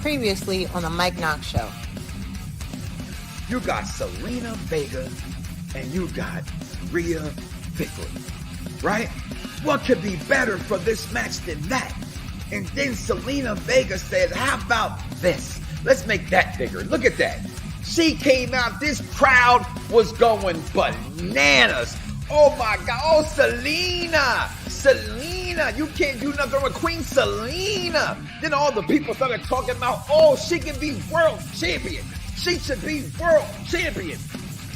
Previously on the Mike Knoxxx Show. You got Zelina Vega and you got Rhea Ripley, right? What could be better for this match than that? And then Zelina Vega says, how about this? Let's make that bigger. Look at that. She came out. This crowd was going bananas. Oh, my God. Oh, Zelina. You can't do nothing with Queen Zelina. Then all the people started talking about, oh, she can be world champion. She should be world champion.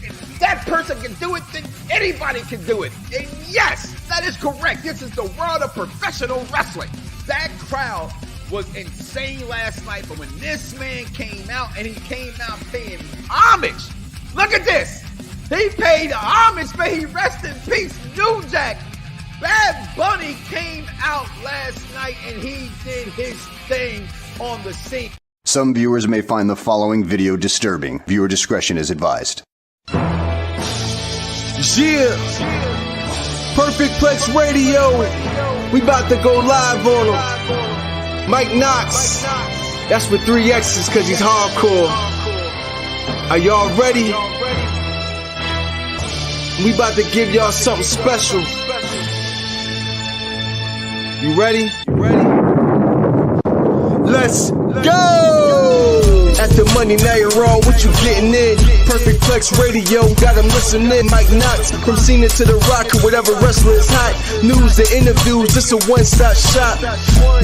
If that person can do it, then anybody can do it. And yes, that is correct. This is the world of professional wrestling. That crowd was insane last night, but when this man came out, and he came out paying homage. Look at this. He paid homage, may he rest in peace. New Jack, Bad Bunny came out last night, and he did his thing on the scene. Some viewers may find the following video disturbing. Viewer discretion is advised. Yeah. Perfect Plex Radio. We about to go live on him. Mike Knoxxx. That's with 3 X's because he's hardcore. Are y'all ready? We about to give y'all something special. You ready? Let's go! At the money, now you're wrong. What you getting in? Perfect Plex Radio, got them listening. Mike Knoxxx, from Cena to The Rock, or whatever wrestler is hot. News and interviews, this a one-stop shop.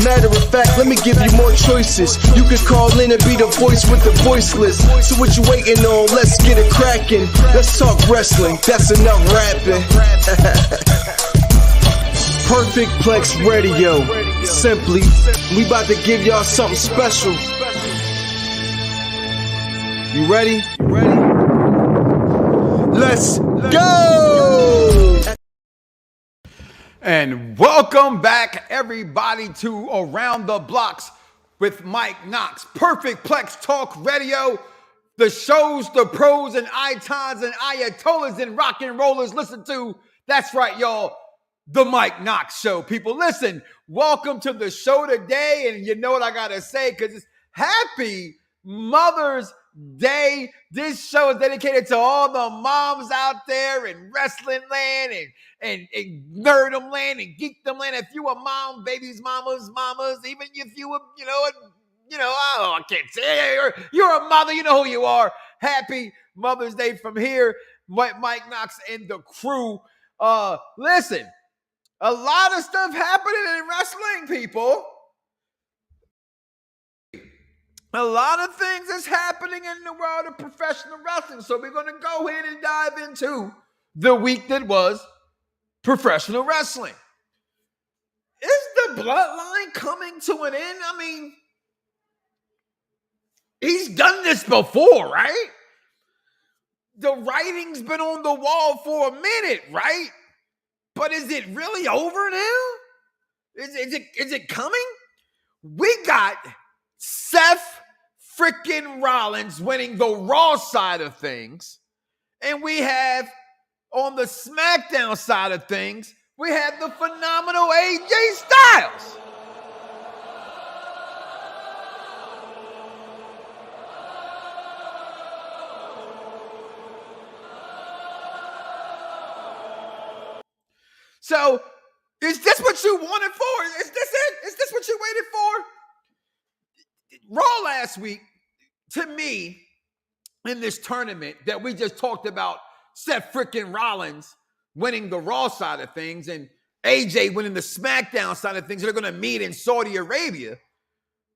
Matter of fact, let me give you more choices. You can call in and be the voice with the voiceless. So what you waiting on? Let's get it cracking. Let's talk wrestling, that's enough rapping. Perfect Plex Radio. Simply, we about to give y'all something special. You ready? Let's go! And welcome back, everybody, to Around the Blocks with Mike Knoxxx. Perfect Plex Talk Radio. The shows, the pros and icons and ayatollahs and rock and rollers listen to. That's right, y'all. The Mike Knoxxx Show, people. Listen, welcome to the show today. And you know what I got to say, because it's Happy Mother's Day. This show is dedicated to all the moms out there in wrestling land and nerdom land and geekdom land. If you a mom, babies, mamas, even if you were, I can't say it. You're a mother, you know who you are. Happy Mother's Day from here, Mike Knoxxx and the crew. Listen. A lot of stuff happening in wrestling, people. A lot of things is happening in the world of professional wrestling. So we're going to go ahead and dive into the week that was professional wrestling. Is the BloodLine coming to an end? I mean, he's done this before, right? The writing's been on the wall for a minute, right? But is it really over now? Is it coming? We got Seth Freakin Rollins winning the Raw side of things. And we have, on the SmackDown side of things, we have the phenomenal AJ Styles. So, is this what you wanted for? Is this it? Is this what you waited for? Raw last week, to me, in this tournament that we just talked about, Seth freaking Rollins winning the Raw side of things and AJ winning the SmackDown side of things. They're going to meet in Saudi Arabia.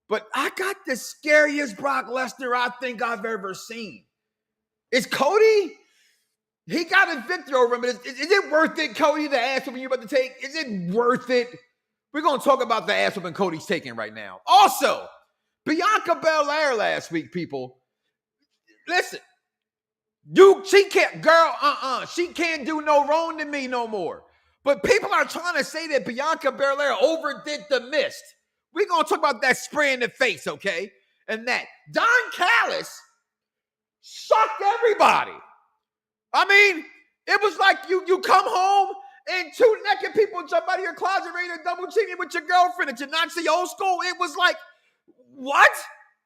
But I got the scariest Brock Lesnar I think I've ever seen. Is Cody? He got a victory over him, but is it worth it, Cody, the ass whooping you're about to take? Is it worth it? We're going to talk about the ass whooping Cody's taking right now. Also, Bianca Belair last week, people. Listen, she can't do no wrong to me no more. But people are trying to say that Bianca Belair overdid the mist. We're going to talk about that spray in the face, okay? And that. Don Callis sucked everybody. I mean, it was like you come home and 2 naked people jump out of your closet ready to double team you with your girlfriend. Did you not see old school? It was like, what?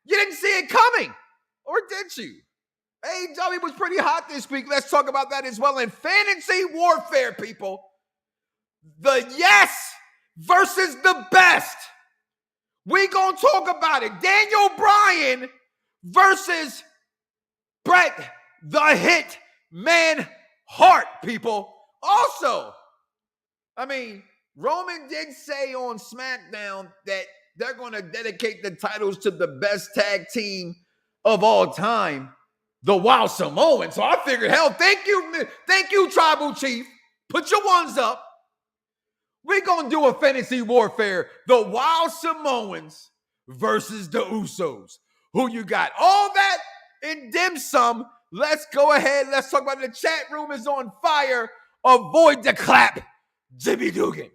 You didn't see it coming, or did you? AEW was pretty hot this week. Let's talk about that as well. In fantasy warfare, people, the yes versus the best. We gonna talk about it. Daniel Bryan versus Bret the Hit Man Hart, people. Also, I mean, Roman did say on SmackDown that they're going to dedicate the titles to the best tag team of all time, the Wild Samoans. So I figured, hell, thank you, Tribal Chief. Put your ones up. We're going to do a fantasy warfare, the Wild Samoans versus the Usos. Who you got? All that and dim sum. Let's go ahead. Let's talk about it. The chat room is on fire. Avoid the clap, Jimmy Dugan.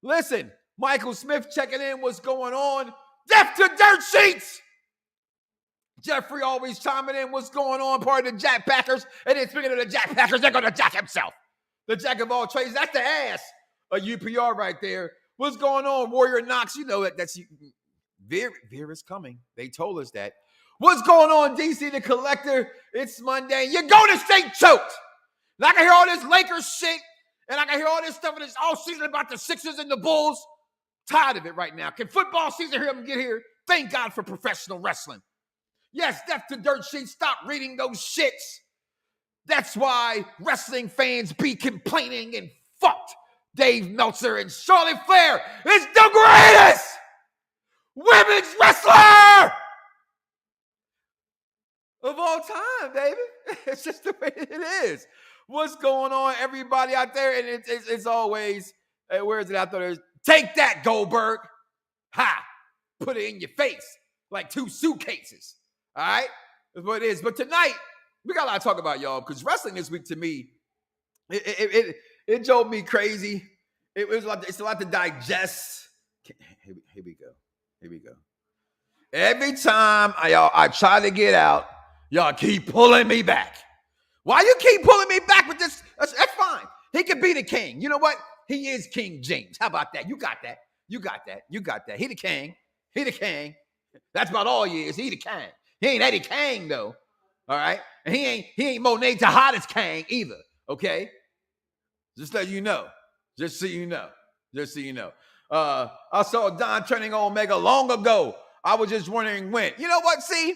Listen, Michael Smith checking in. What's going on? Death to Dirt Sheets. Jeffrey always chiming in. What's going on? Part of the Jack Packers. And then speaking of the Jack Packers, they're going to Jack himself. The Jack of all trades. That's the ass of UPR right there. What's going on, Warrior Knox? You know that's Veer is coming. They told us that. What's going on, DC the Collector? It's Monday. You're going to stay choked. And I can hear all this Lakers shit, and I can hear all this stuff in this all season about the Sixers and the Bulls. Tired of it right now. Can football season get here? Thank God for professional wrestling. Yes, Death to Dirt Sheets. Stop reading those shits. That's why wrestling fans be complaining and fucked. Dave Meltzer and Charlotte Flair is the greatest women's wrestler of all time, baby. It's just the way it is. What's going on, everybody out there? And it's always, where is it out there? Take that, Goldberg. Ha! Put it in your face like 2 suitcases. All right? That's what it is. But tonight, we got a lot to talk about, y'all, because wrestling this week, to me, it drove me crazy. It's a lot to digest. Here we go. Every time I try to get out, y'all keep pulling me back. Why you keep pulling me back with this? That's fine. He could be the king. You know what? He is King James. How about that? You got that. He the king. That's about all he is. He the king. He ain't Eddie Kang, though. All right? And he ain't Monet Tejada's Kang either. Okay? Just so you know. I saw Don turning Omega long ago. I was just wondering when. You know what? See,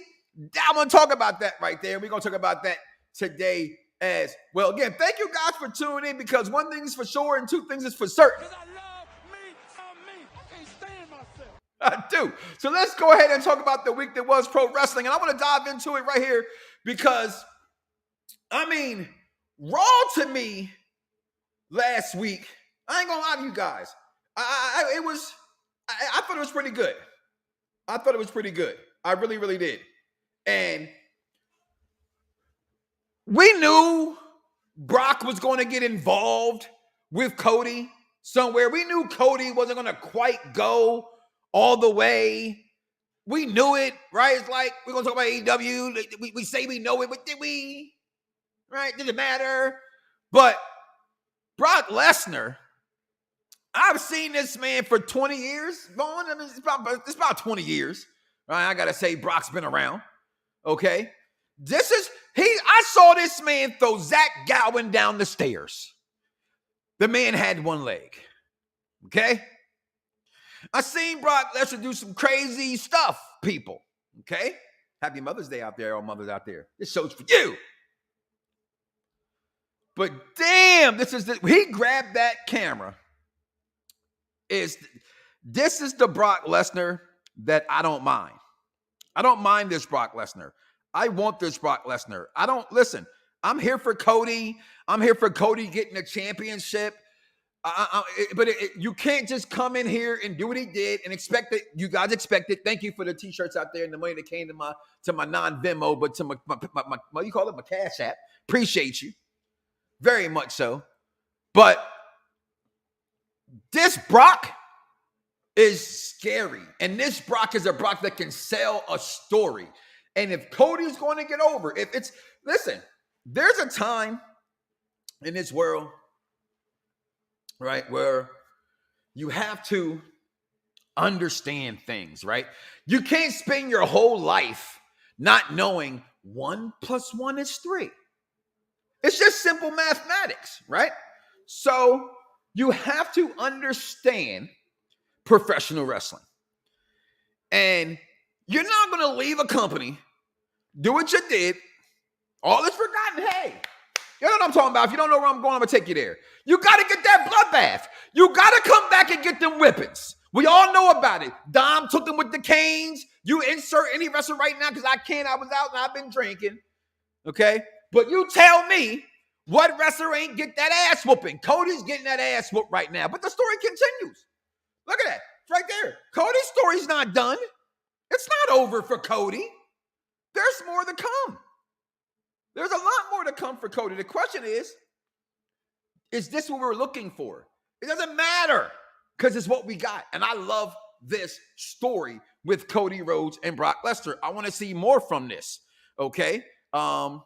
I'm going to talk about that right there. We're going to talk about that today as well. Again, thank you guys for tuning in, because one thing is for sure and 2 things is for certain. I love me. I can't stand myself. I do. So let's go ahead and talk about the week that was pro wrestling. And I want to dive into it right here because, I mean, Raw to me last week, I ain't going to lie to you guys. I thought it was pretty good. I really, really did. And we knew Brock was going to get involved with Cody somewhere. We knew Cody wasn't going to quite go all the way. We knew it, right? It's like, we're going to talk about AEW. We say we know it, but did we? Right? Did it matter? But Brock Lesnar, I've seen this man for 20 years, Vaughn. I mean, it's about 20 years. Right? I got to say, Brock's been around. Okay? I saw this man throw Zach Gowen down the stairs. The man had 1 leg. Okay? I seen Brock Lesnar do some crazy stuff, people. Okay? Happy Mother's Day out there, all mothers out there. This show's for you. But damn, he grabbed that camera. This is the Brock Lesnar that I don't mind. I don't mind this Brock Lesnar. I want this Brock Lesnar. I'm here for Cody. I'm here for Cody getting a championship. But you can't just come in here and do what he did and expect it. You guys expect it. Thank you for the t-shirts out there and the money that came to my non-Venmo, but to my what do you call it? My Cash App. Appreciate you. Very much so. But this Brock is scary. And this Brock is a Brock that can sell a story. And if Cody's going to get over, listen, there's a time in this world, right, where you have to understand things, right? You can't spend your whole life not knowing 1 + 1 is 3. It's just simple mathematics, right? So you have to understand professional wrestling. And you're not going to leave a company, do what you did, all is forgotten. Hey, you know what I'm talking about. If you don't know where I'm going, I'm going to take you there. You got to get that bloodbath. You got to come back and get them whippings. We all know about it. Dom took them with the canes. You insert any wrestler right now because I can't. I was out and I've been drinking. Okay? But you tell me what wrestler ain't get that ass whooping. Cody's getting that ass whooped right now. But the story continues. Look at that. It's right there. Cody's story's not done. It's not over for Cody. There's more to come. There's a lot more to come for Cody. The question is this what we're looking for? It doesn't matter because it's what we got. And I love this story with Cody Rhodes and Brock Lesnar. I want to see more from this. Okay? Vaughn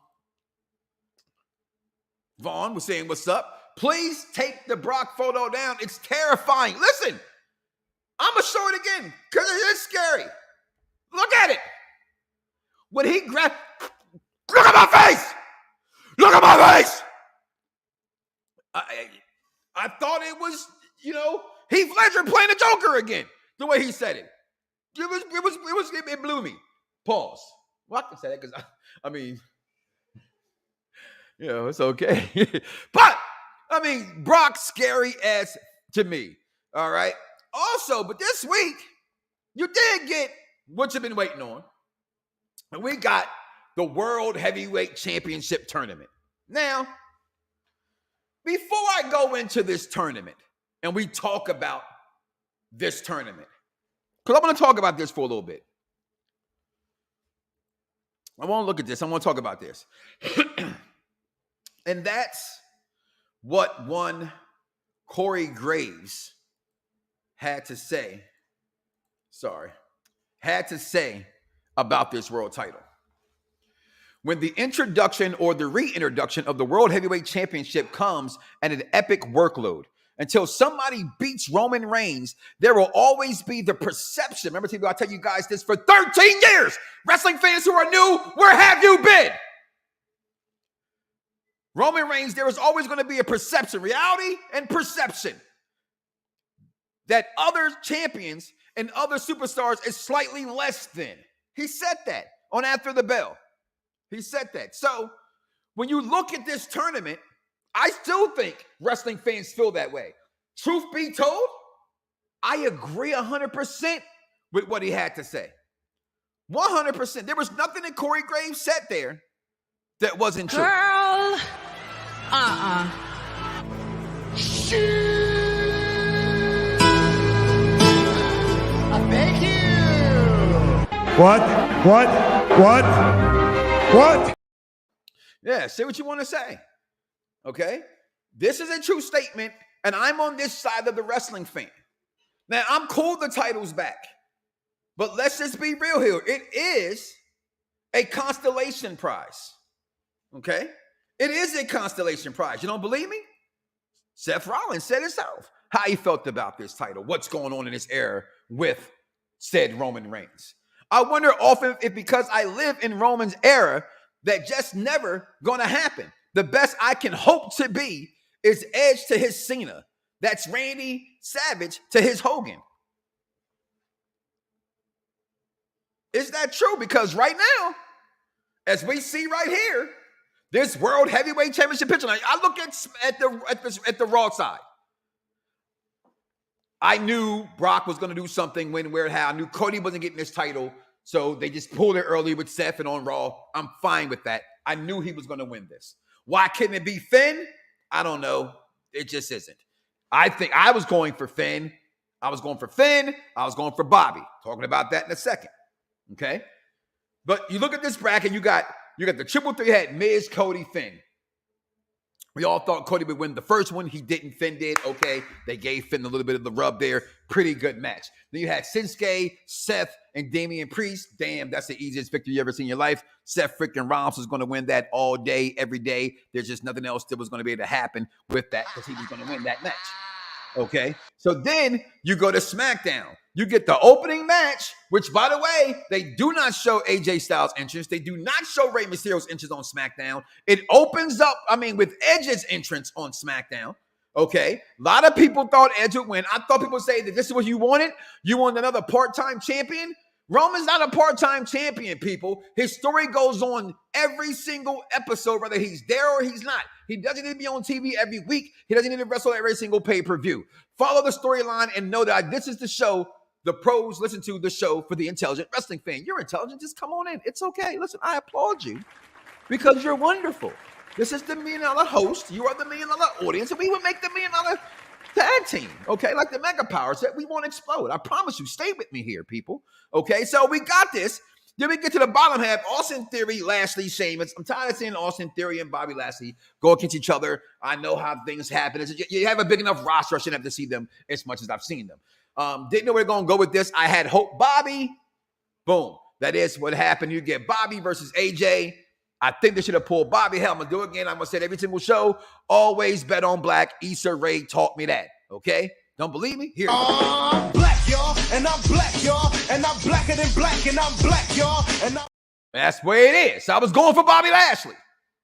was saying, what's up? Please take the Brock photo down. It's terrifying. Listen, I'm going to show it again because it is scary. Look at it. When he grabbed, look at my face. Look at my face. I thought it was, Heath Ledger playing the Joker again. The way he said it. It blew me. Pause. Well, I can say that because it's okay. But, Brock's scary as to me. All right. Also, but this week, you did get what you've been waiting on. And we got the World Heavyweight Championship Tournament. Now, before I go into this tournament and we talk about this tournament, because I'm going to talk about this for a little bit. I want to look at this. I want to talk about this. And that's what one Corey Graves had to say about this world title. When the introduction or the reintroduction of the World Heavyweight Championship comes at an epic workload, until somebody beats Roman Reigns, there will always be the perception. Remember, I tell you guys this for 13 years. Wrestling fans who are new, where have you been? Roman Reigns, there is always going to be a perception, reality and perception, that other champions and other superstars is slightly less than. He said that on After the Bell. He said that. So when you look at this tournament, I still think wrestling fans feel that way. Truth be told, I agree 100% with what he had to say. 100%. There was nothing that Corey Graves said there that wasn't true. Girl, I beg you. What? Yeah, say what you want to say. Okay? This is a true statement, and I'm on this side of the wrestling fan. Now, I'm cool the title's back, but let's just be real here. It is a constellation prize. Okay? It is a constellation prize. You don't believe me? Seth Rollins said himself how he felt about this title, what's going on in this era with said Roman Reigns. I wonder often if because I live in Roman's era, that just never gonna happen. The best I can hope to be is Edge to his Cena. That's Randy Savage to his Hogan. Is that true? Because right now, as we see right here, this World Heavyweight Championship picture. I look at the Raw side. I knew Brock was going to do something when, where, how. I knew Cody wasn't getting this title, so they just pulled it early with Seth and on Raw. I'm fine with that. I knew he was going to win this. Why couldn't it be Finn? I don't know. It just isn't. I think I was going for Finn. I was going for Finn. I was going for Bobby. Talking about that in a second. Okay? But you look at this bracket, you got the triple threat head, Miz, Cody, Finn. We all thought Cody would win the first one. He didn't. Finn did. Okay. They gave Finn a little bit of the rub there. Pretty good match. Then you had Shinsuke, Seth, and Damian Priest. Damn, that's the easiest victory you ever seen in your life. Seth freaking Rollins was going to win that all day, every day. There's just nothing else that was going to be able to happen with that because he was going to win that match. Okay, so then you go to SmackDown. You get the opening match, which, by the way, they do not show AJ Styles' entrance. They do not show Rey Mysterio's entrance on SmackDown. It opens up, with Edge's entrance on SmackDown. Okay, a lot of people thought Edge would win. I thought people would say that this is what you wanted. You want another part-time champion? Roman's not a part-time champion, people. His story goes on every single episode, whether he's there or he's not. He doesn't need to be on TV every week. He doesn't need to wrestle every single pay-per-view. Follow the storyline and know that this is the show. The pros listen to the show for the intelligent wrestling fan. You're intelligent. Just come on in. It's okay. Listen, I applaud you because you're wonderful. This is the $1 million host. You are the $1 million audience, and we would make the $1 million tag team, okay? Like the Mega Powers that we won't explode. I promise you. Stay with me here, people. Okay, so we got this. Then we get to the bottom half. Austin Theory, Lashley, Sheamus. I'm tired of seeing Austin Theory and Bobby Lashley go against each other. I know how things happen. You have a big enough roster. I shouldn't have to see them as much as I've seen them. Didn't know where they're going to go with this. I had hope Bobby. Boom. That is what happened. You get Bobby versus AJ. I think they should have pulled Bobby. Hell, I'm going to do it again. I'm going to say it every single show. Always bet on black. Issa Rae taught me that. Okay? Don't believe me? Here. I'm black, y'all, and I'm black, y'all, and I'm blacker than black, and I'm black, y'all, and I'm... That's the way it is. I was going for Bobby Lashley.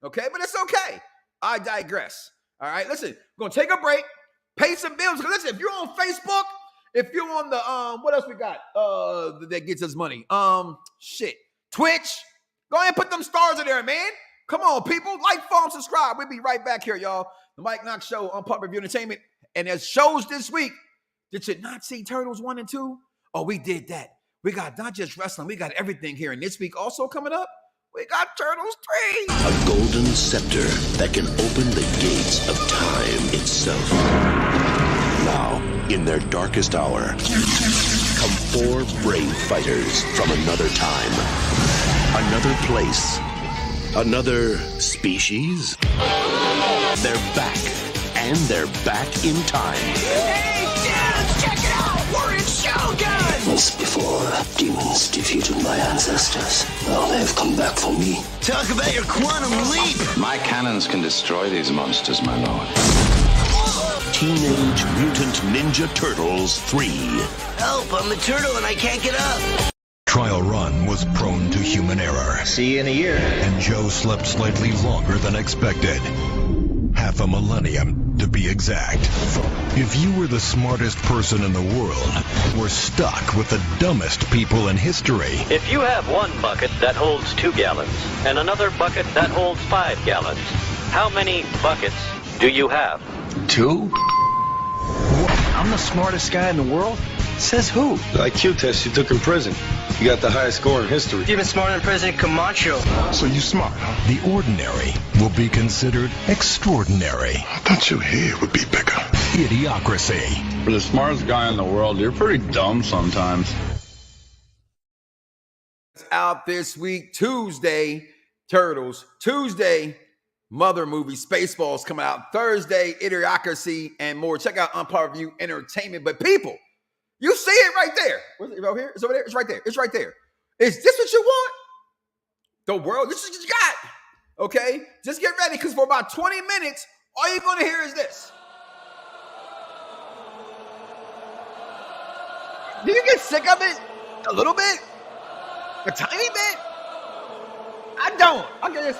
Okay? But it's okay. I digress. All right? Listen, we're going to take a break. Pay some bills. Because listen, if you're on Facebook, if you're on the, what else we got that gets us money? Twitch. Go ahead and put them stars in there, man. Come on, people. Like, follow, and subscribe. We'll be right back here, y'all. The Mike Knoxxx Show on Pop Review Entertainment. And there's shows this week. Did you not see Turtles 1 and 2? Oh, we did that. We got not just wrestling. We got everything here. And this week also coming up, we got Turtles 3. A golden scepter that can open the gates of time itself. Now, in their darkest hour, come 4 brave fighters from another time, another place, another species. They're back, and they're back in time. Hey, kids, check it out! We're in Shogun! Once before, demons defeated my ancestors. Now they've come back for me. Talk about your quantum leap! My cannons can destroy these monsters, my lord. Teenage Mutant Ninja Turtles 3. Help, I'm a turtle and I can't get up! Trial Run was prone to human error. See you in a year. And Joe slept slightly longer than expected. Half a millennium, to be exact. If you were the smartest person in the world, we're stuck with the dumbest people in history. If you have one bucket that holds 2 gallons and another bucket that holds 5 gallons, how many buckets do you have? 2? I'm the smartest guy in the world? Says who? The IQ test you took in prison. You got the highest score in history. Even smarter than President Camacho. So you smart, huh? The ordinary will be considered extraordinary. I thought your head would be bigger. Idiocracy. For the smartest guy in the world, you're pretty dumb sometimes. Out this week, Tuesday, Turtles. Tuesday, Mother movie, Spaceballs coming out. Thursday, Idiocracy, and more. Check out Umpire Review Entertainment. But people, you see it right there. Where's it over here? It's over there. It's right there. It's right there. Is this what you want? The world, this is what you got. Okay? Just get ready, because for about 20 minutes, all you're going to hear is this. Do you get sick of it? A little bit? A tiny bit? I don't. I guess.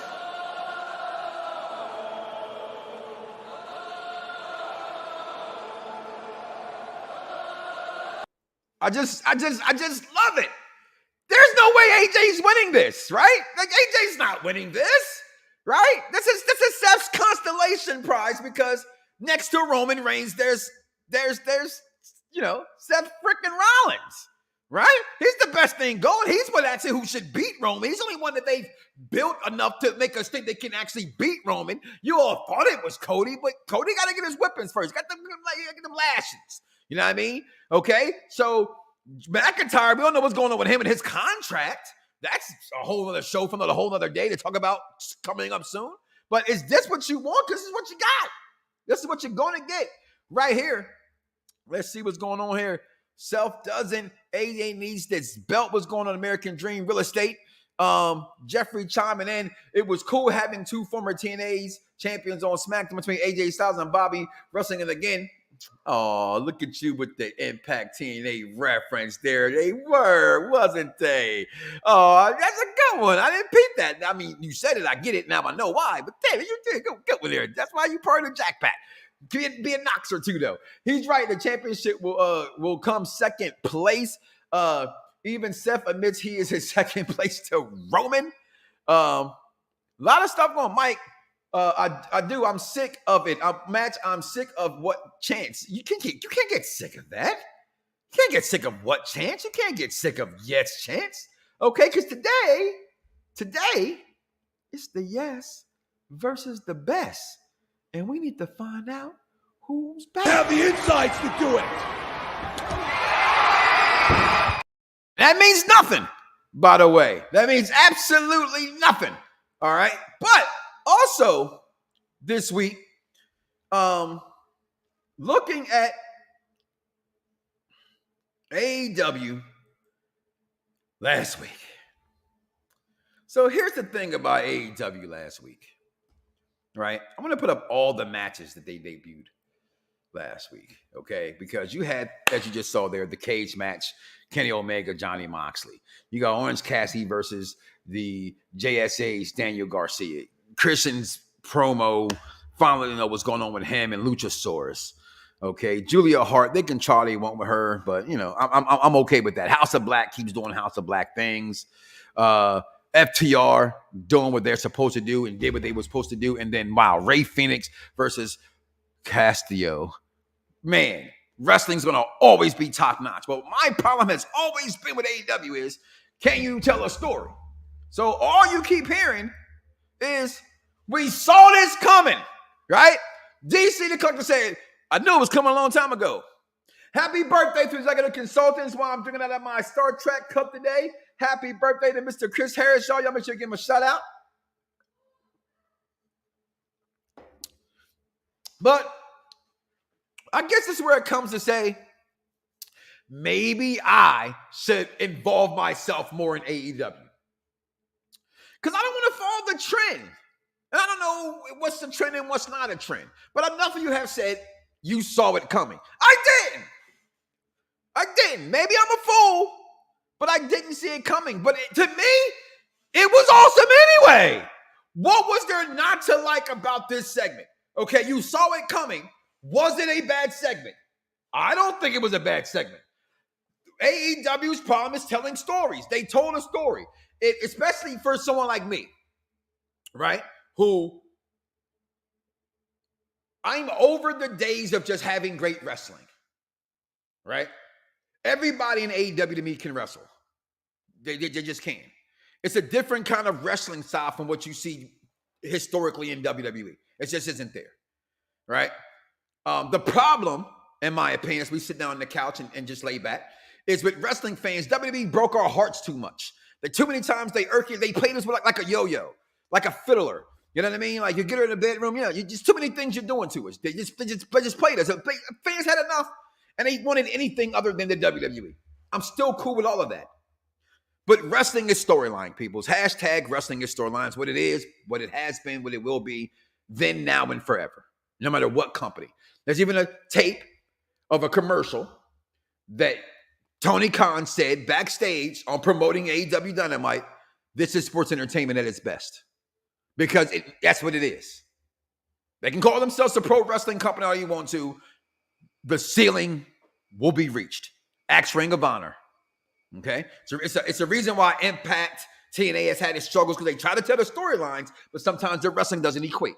I just love it. There's no way AJ's winning this, right? Like AJ's not winning this, right? This is Seth's constellation prize, because next to Roman Reigns, there's Seth freaking Rollins, right? He's the best thing going. He's one actually who should beat Roman. He's the only one that they've built enough to make us think they can actually beat Roman. You all thought it was Cody, but Cody got to get his weapons first. Got them lashings. You know what I mean? Okay, so McIntyre, we don't know what's going on with him and his contract. That's a whole other show for a whole other day to talk about coming up soon. But is this what you want? Because this is what you got. This is what you're going to get right here. Let's see what's going on here. Seth doesn't. AJ needs this belt. What's going on? American Dream Real Estate. Jeffrey chiming in. It was cool having 2 former TNA's champions on SmackDown between AJ Styles and Bobby wrestling. And again, Oh, look at you with the Impact TNA reference there. They were, wasn't they? Oh, that's a good one. I didn't peep that. I mean, you said it. I get it. Now I know why. But damn, you did good one there. That's why you part of the Jackpot. Be a Knoxxer too, though. He's right. The championship will come second place. Even Seth admits he is in second place to Roman. A lot of stuff on Mike. I'm sick of it. I'm sick of what chance. You can't get sick of that. You can't get sick of what chance. You can't get sick of yes chance. Okay, because today it's the yes versus the best. And we need to find out who's best. Have the insights to do it. That means nothing, by the way. That means absolutely nothing. All right. But also this week, looking at AEW last week. So here's the thing about AEW last week, right? I'm going to put up all the matches that they debuted last week, okay? Because you had, as you just saw there, the cage match, Kenny Omega, Johnny Moxley. You got Orange Cassidy versus the JSA's Daniel Garcia. Christian's promo, finally know what's going on with him and Luchasaurus. Okay, Julia Hart, they can try what they want with her, but I'm okay with that. House of Black keeps doing House of Black things. FTR doing what they're supposed to do and did what they were supposed to do. And then, wow, Rey Fenix versus Castillo. Man, wrestling's going to always be top-notch. But my problem has always been with AEW is, can you tell a story? So all you keep hearing is, we saw this coming, right? DC the Collector said, I knew it was coming a long time ago. Happy birthday to executive consultants while I'm drinking out of my Star Trek cup today. Happy birthday to Mr. Chris Harris. Y'all make sure you give him a shout out. But I guess this is where it comes to say, maybe I should involve myself more in AEW. Because I don't want to follow the trend. And I don't know what's the trend and what's not a trend. But enough of you have said you saw it coming. I didn't. Maybe I'm a fool, but I didn't see it coming. But to me, it was awesome anyway. What was there not to like about this segment? Okay, you saw it coming. Was it a bad segment? I don't think it was a bad segment. AEW's problem is telling stories. They told a story, especially for someone like me, right? Who I'm over the days of just having great wrestling, right? Everybody in AEW to me can wrestle. They just can. It's a different kind of wrestling style from what you see historically in WWE. It just isn't there, right? The problem, in my opinion, as we sit down on the couch and just lay back, is with wrestling fans, WWE broke our hearts too much. Too many times they irk you. They played us like a yo-yo, like a fiddler. You know what I mean? Like you get her in the bedroom, you just too many things you're doing to us. They just played us. Fans had enough, and they wanted anything other than the WWE. I'm still cool with all of that. But wrestling is storyline, peoples. Hashtag wrestling is storylines. What it is, what it has been, what it will be, then, now, and forever. No matter what company. There's even a tape of a commercial that Tony Khan said backstage on promoting AEW Dynamite, this is sports entertainment at its best. Because that's what it is. They can call themselves a pro wrestling company all you want to. The ceiling will be reached. Axe Ring of Honor. Okay? So it's a reason why Impact TNA has had its struggles, because they try to tell the storylines, but sometimes their wrestling doesn't equate.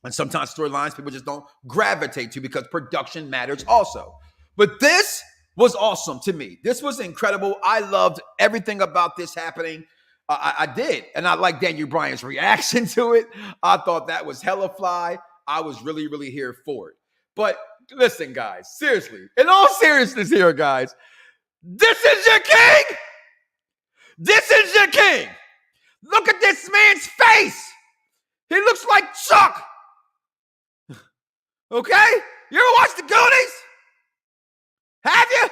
And sometimes storylines people just don't gravitate to because production matters also. But this was awesome to me. This was incredible. I loved everything about this happening. I did. And I like Daniel Bryan's reaction to it. I thought that was hella fly. I was really, really here for it. But listen, guys, seriously, in all seriousness here, guys, this is your king. This is your king. Look at this man's face. He looks like Chuck. Okay? You ever watch the Goonies? Have you?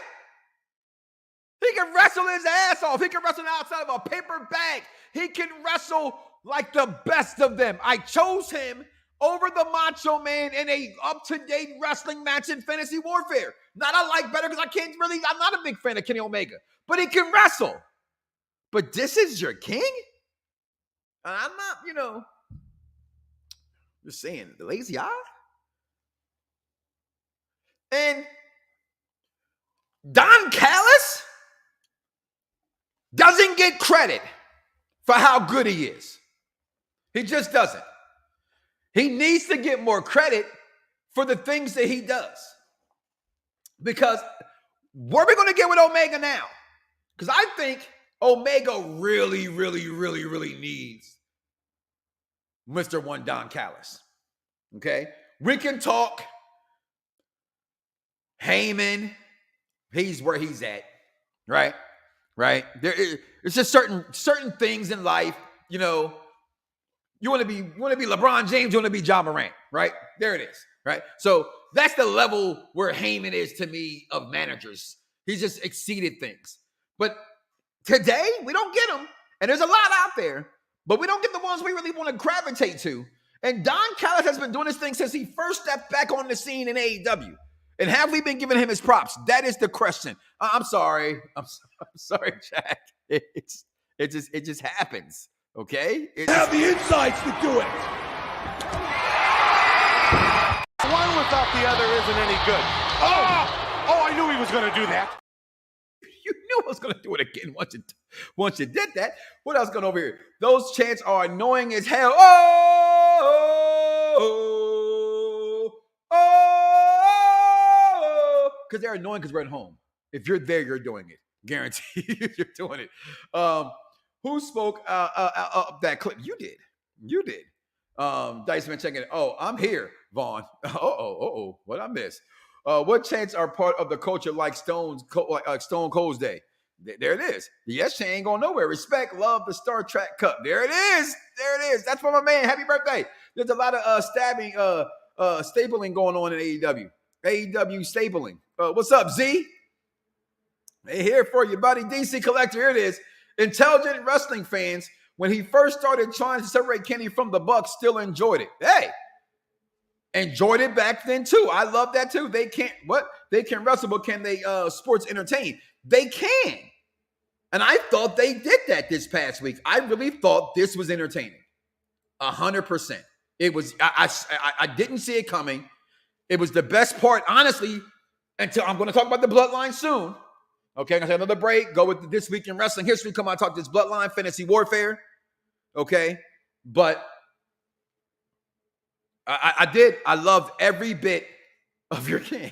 He can wrestle his ass off. He can wrestle outside of a paper bag. He can wrestle like the best of them. I chose him over the Macho Man in a up-to-date wrestling match in Fantasy Warfare. Not I like better because I'm not a big fan of Kenny Omega, but he can wrestle. But this is your king? I'm not, just saying, the lazy eye? And Don Callis doesn't get credit for how good he is. He just doesn't. He needs to get more credit for the things that he does. Because what are we going to get with Omega now? Because I think Omega really, really, really, really needs Mr. One Don Callis. Okay? We can talk Heyman. He's where he's at. Right? Right? It's just certain things in life, you want to be LeBron James, you want to be Ja Morant, right? There it is, right? So that's the level where Heyman is to me of managers. He's just exceeded things. But today, we don't get him. And there's a lot out there, but we don't get the ones we really want to gravitate to. And Don Callis has been doing this thing since he first stepped back on the scene in AEW. And have we been giving him his props? That is the question. I'm sorry. I'm sorry, Jack. It just happens. Okay? Have the insights to do it. One without the other isn't any good. Oh, I knew he was going to do that. You knew I was going to do it again once you did that. What else going over here? Those chants are annoying as hell. Because they're annoying because we're at home. If you're there, you're doing it. Guarantee you're doing it. Who spoke that clip? You did. Dice been checking it. Oh, I'm here, Vaughn. What I miss? What chants are part of the culture like Stone Cold's Day? There it is. The yes chant ain't going nowhere. Respect, love, the Star Trek Cup. There it is. That's for my man. Happy birthday. There's a lot of stapling going on in AEW. AEW stapling. What's up, Z? Hey, here for you, buddy. DC Collector. Here it is. Intelligent wrestling fans, when he first started trying to separate Kenny from the Bucks, still enjoyed it. Hey, enjoyed it back then too. I love that too. They can wrestle, but can they sports entertain? They can. And I thought they did that this past week. I really thought this was entertaining. 100%. It was. I didn't see it coming. It was the best part, honestly. Until I'm going to talk about the Bloodline soon. Okay, I'm going to take another break. Go with This Week in Wrestling History. Come on, talk this Bloodline, Fantasy Warfare. Okay, but I loved every bit of your king.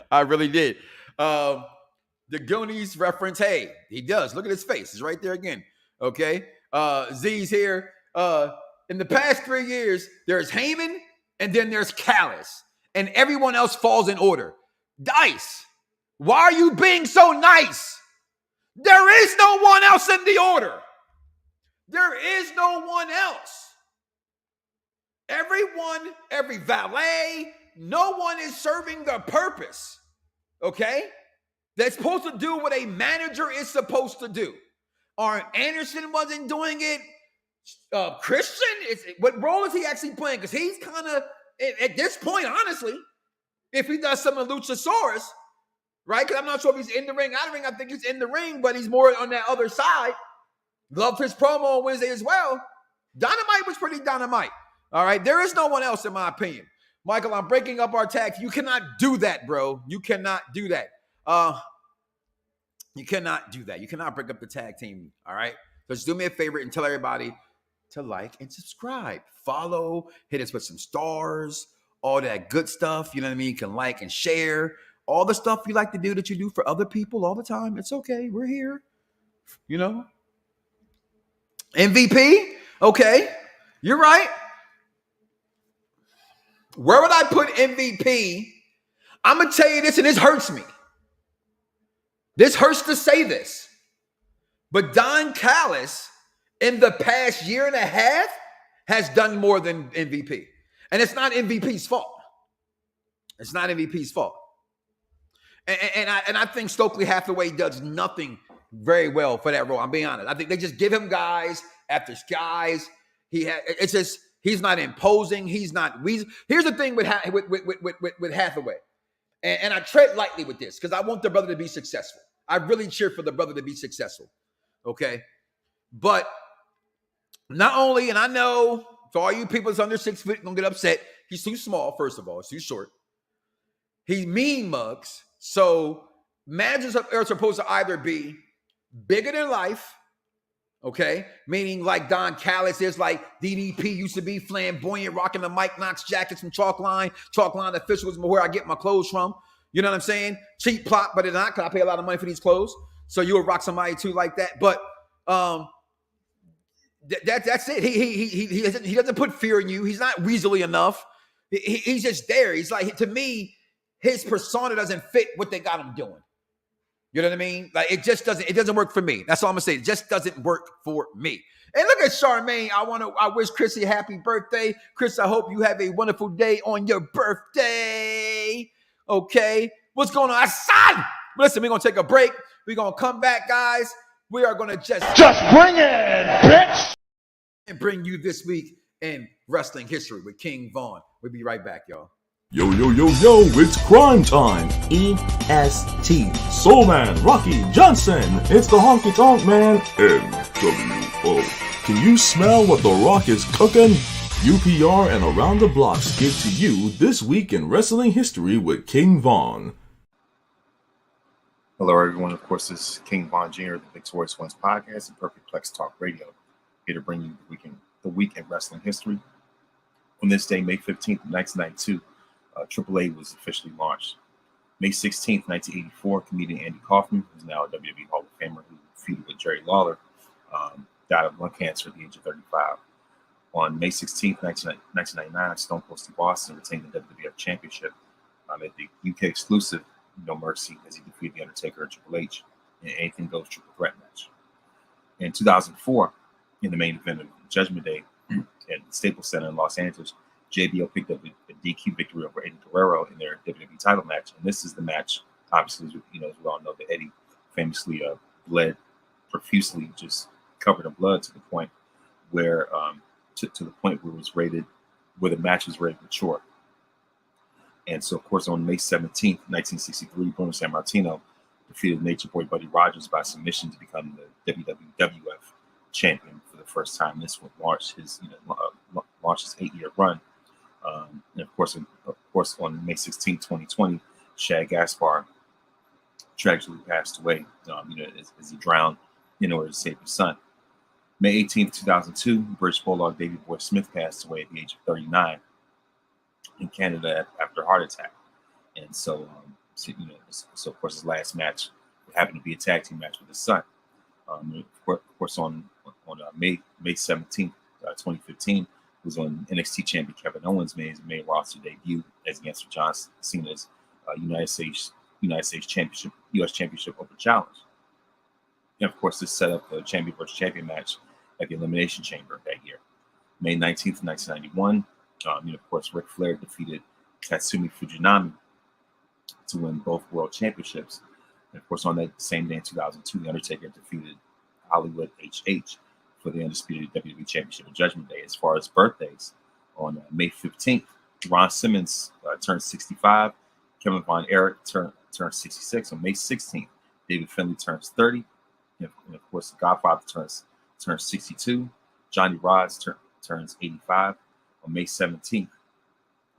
I really did. The Goonies reference, hey, he does. Look at his face. It's right there again. Okay, Z's here. In the past 3 years, there's Heyman and then there's Callis. And everyone else falls in order. Dice, why are you being so nice? There is no one else in the order. There is no one else. Every valet, no one is serving the purpose. Okay? That's supposed to do what a manager is supposed to do. Arn Anderson wasn't doing it. Christian, what role is he actually playing? Because he's kind of, at this point, honestly, if he does some of Luchasaurus, right? Because I'm not sure if he's in the ring, out of the ring. I think he's in the ring, but he's more on that other side. Loved his promo on Wednesday as well. Dynamite was pretty dynamite. All right. There is no one else, in my opinion. Michael, I'm breaking up our tag. You cannot do that, bro. You cannot do that. You cannot do that. You cannot break up the tag team. All right. So just do me a favor and tell everybody to like and subscribe. Follow. Hit us with some stars. All that good stuff. You know what I mean? You can like and share. All the stuff you like to do that you do for other people all the time. It's okay. We're here. You know? MVP? Okay. You're right. Where would I put MVP? I'm going to tell you this, and this hurts me. This hurts to say this. But Don Callis, in the past year and a half, has done more than MVP. And it's not MVP's fault. It's not MVP's fault. And I think Stokely Hathaway does nothing very well for that role. I'm being honest. I think they just give him guys after guys. It's just He's not imposing. He's not. Here's the thing with Hathaway, and I tread lightly with this because I want the brother to be successful. I really cheer for the brother to be successful. Okay, but not only, and I know for all you people that's under 6 foot gonna get upset. He's too small. First of all, he's too short. He's mean mugs. So managers are supposed to either be bigger than life. Okay, meaning like Don Callis is, like DDP used to be, flamboyant, rocking the Mike Knoxxx jackets from Chalk Line. Chalk Line officials where I get my clothes from. You know what I'm saying? Cheap plot, but it's not, because I pay a lot of money for these clothes. So you would rock somebody too like that. But that's it. He doesn't put fear in you. He's not weaselly enough. He's just there. He's like, to me, his persona doesn't fit what they got him doing. You know what I mean? Like, it doesn't work for me. That's all I'm gonna say. It just doesn't work for me. And look at Charmaine. I wish Chrissy a happy birthday. Chris, I hope you have a wonderful day on your birthday. Okay. What's going on, son? Listen, we're gonna take a break. We're gonna come back, guys. We are gonna just bring it, bitch. And bring you this week in wrestling history with King Vaughn. We'll be right back, y'all. Yo, it's crime time. EST. Soul Man, Rocky Johnson. It's the Honky Tonk Man. NWO. Can you smell what The Rock is cooking? UPR and Around the Blocks give to you This Week in Wrestling History with King Vaughn. Hello, everyone. Of course, this is King Vaughn Jr., the Victorious Ones podcast and Perfect Plex Talk Radio. Here to bring you the week in wrestling history. On this day, May 15th, 1992, AAA was officially launched. May 16th, 1984, comedian Andy Kaufman, who's now a WWE Hall of Famer who feuded with Jerry Lawler, died of lung cancer at the age of 35. On May 16th, 1999, Stone Cold Steve Austin retained the WWF Championship at the UK exclusive No Mercy as he defeated The Undertaker and Triple H in an Anything Goes triple threat match. In 2004, in the main event of Judgment Day at the Staples Center in Los Angeles, JBL picked up a DQ victory over Eddie Guerrero in their WWE title match. And this is the match, obviously, as we all know, that Eddie famously bled profusely, just covered in blood to the point where where the match was rated mature. And so, of course, on May 17th, 1963, Bruno Sammartino defeated Nature Boy Buddy Rogers by submission to become the WWF champion for the first time. This would launch his 8-year run. And of course, on May 16, 2020, Shad Gaspar tragically passed away, as he drowned in order to save his son. May 18, 2002, British Bulldog Davey Boy Smith passed away at the age of 39 in Canada after a heart attack. And so of course, his last match happened to be a tag team match with his son. Of course, on May 17th, 2015, was on NXT champion Kevin Owens made his main roster debut as he answered John Cena's United States Championship, U.S. Championship Open Challenge. And of course, this set up the champion versus champion match at the Elimination Chamber that year. May 19th, 1991, of course, Ric Flair defeated Tatsumi Fujinami to win both world championships. And of course, on that same day in 2002, The Undertaker defeated Hollywood HH for the undisputed WWE Championship of Judgment Day. As far as birthdays, on May 15th, Ron Simmons turned 65. Kevin Von Erich turned 66. On May 16th, David Finlay turns 30. And of course, The Godfather turns 62. Johnny Rods turns 85. On May 17th,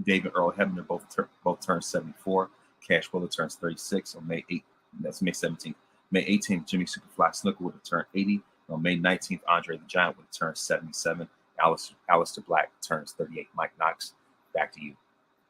David Earl Hebner both turn 74. Cash Wheeler turns 36. On May 8th, that's May 17th. May 18th, Jimmy Superfly Snuka would have turned 80. On May 19th, Andre the Giant would have turned 77. Aleister Black turns 38. Mike Knoxxx, back to you.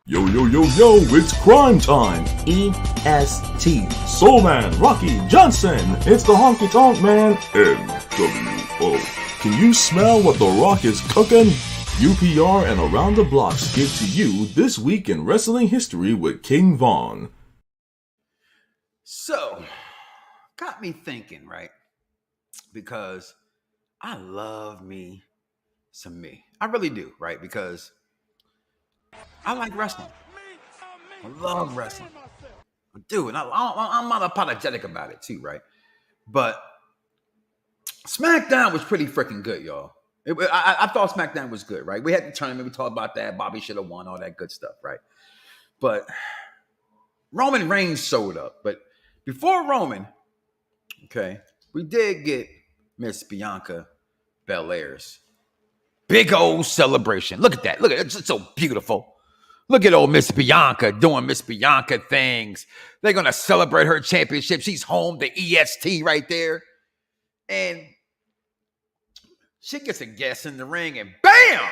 Yo, it's crime time. EST. Soul Man, Rocky Johnson. It's the Honky Tonk Man. NWO. Can you smell what The Rock is cooking? UPR and Around the Blocks give to you This Week in Wrestling History with King Vaughn. So, got me thinking, right? Because I love me some me. I really do, right? Because I like wrestling. I love wrestling. I do, and I'm not apologetic about it too, right? But SmackDown was pretty freaking good, y'all. I thought SmackDown was good, right? We had the tournament. We talked about that. Bobby should have won, all that good stuff, right? But Roman Reigns showed up. But before Roman, okay, we did get Miss Bianca Belair's big old celebration. Look at that. Look at it. It's just so beautiful. Look at old Miss Bianca doing Miss Bianca things. They're going to celebrate her championship. She's home, the EST right there. And she gets a guess in the ring and bam!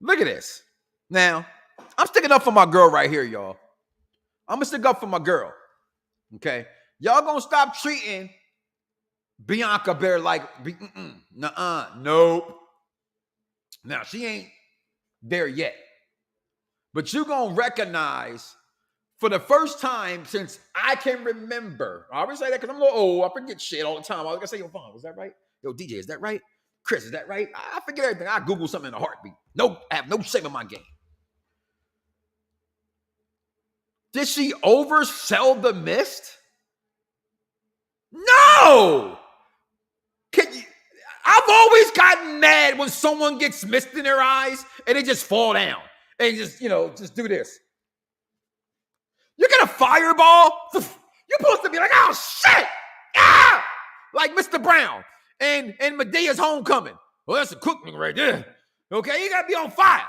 Look at this. Now, I'm sticking up for my girl right here, y'all. I'm going to stick up for my girl. Okay? Y'all going to stop treating Bianca Belair like, nope. Now, she ain't there yet. But you're going to recognize for the first time since I can remember. I always say that because I'm a little old. I forget shit all the time. I was going to say, yo, Vaughn, was that right? Yo, DJ, is that right? Chris, is that right? I forget everything. I Google something in a heartbeat. Nope, I have no shame in my game. Did she oversell the mist? No! I've always gotten mad when someone gets mist in their eyes and they just fall down. And just, just do this. You get a fireball, you're supposed to be like, oh, shit! Ah! Like Mr. Brown and Medea's Homecoming. Well, that's a cooking right there. Okay, you got to be on fire.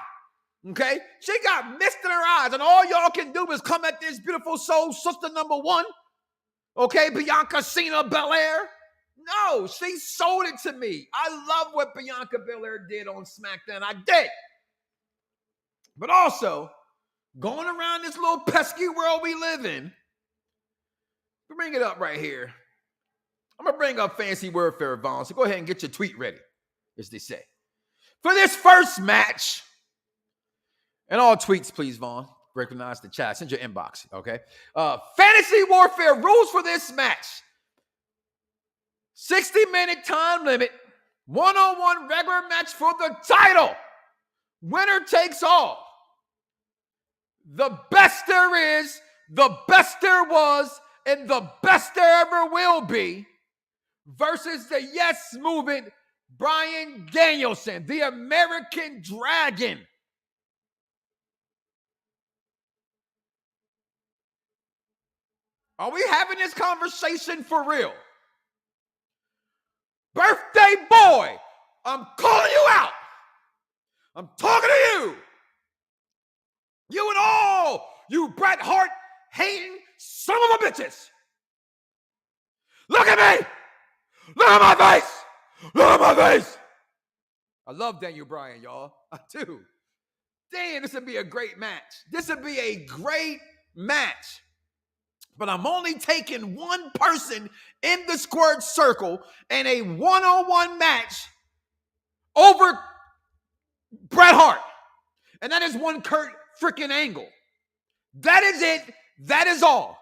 Okay? She got mist in her eyes, and all y'all can do is come at this beautiful soul sister number one. Okay, Bianca Cena Belair. No, she sold it to me. I love what Bianca Belair did on SmackDown. I did. But also, going around this little pesky world we live in, bring it up right here. I'm going to bring up fancy warfare, Vaughn, so go ahead and get your tweet ready, as they say. For this first match, and all tweets, please, Vaughn, recognize the chat. Send your inbox, okay? Fantasy warfare rules for this match. 60-minute time limit, one-on-one regular match for the title. Winner takes all. The best there is, the best there was, and the best there ever will be versus the Yes Movement, Bryan Danielson, the American Dragon. Are we having this conversation for real? Birthday boy, I'm calling you out. I'm talking to you. You and all you Bret Hart hating son of a bitches. Look at me. Look at my face. Look at my face. I love Daniel Bryan, y'all. I do. Damn, this would be a great match. This would be a great match. But I'm only taking one person in the squared circle in a one-on-one match over Bret Hart. And that is one Kurt freaking Angle. That is it. That is all.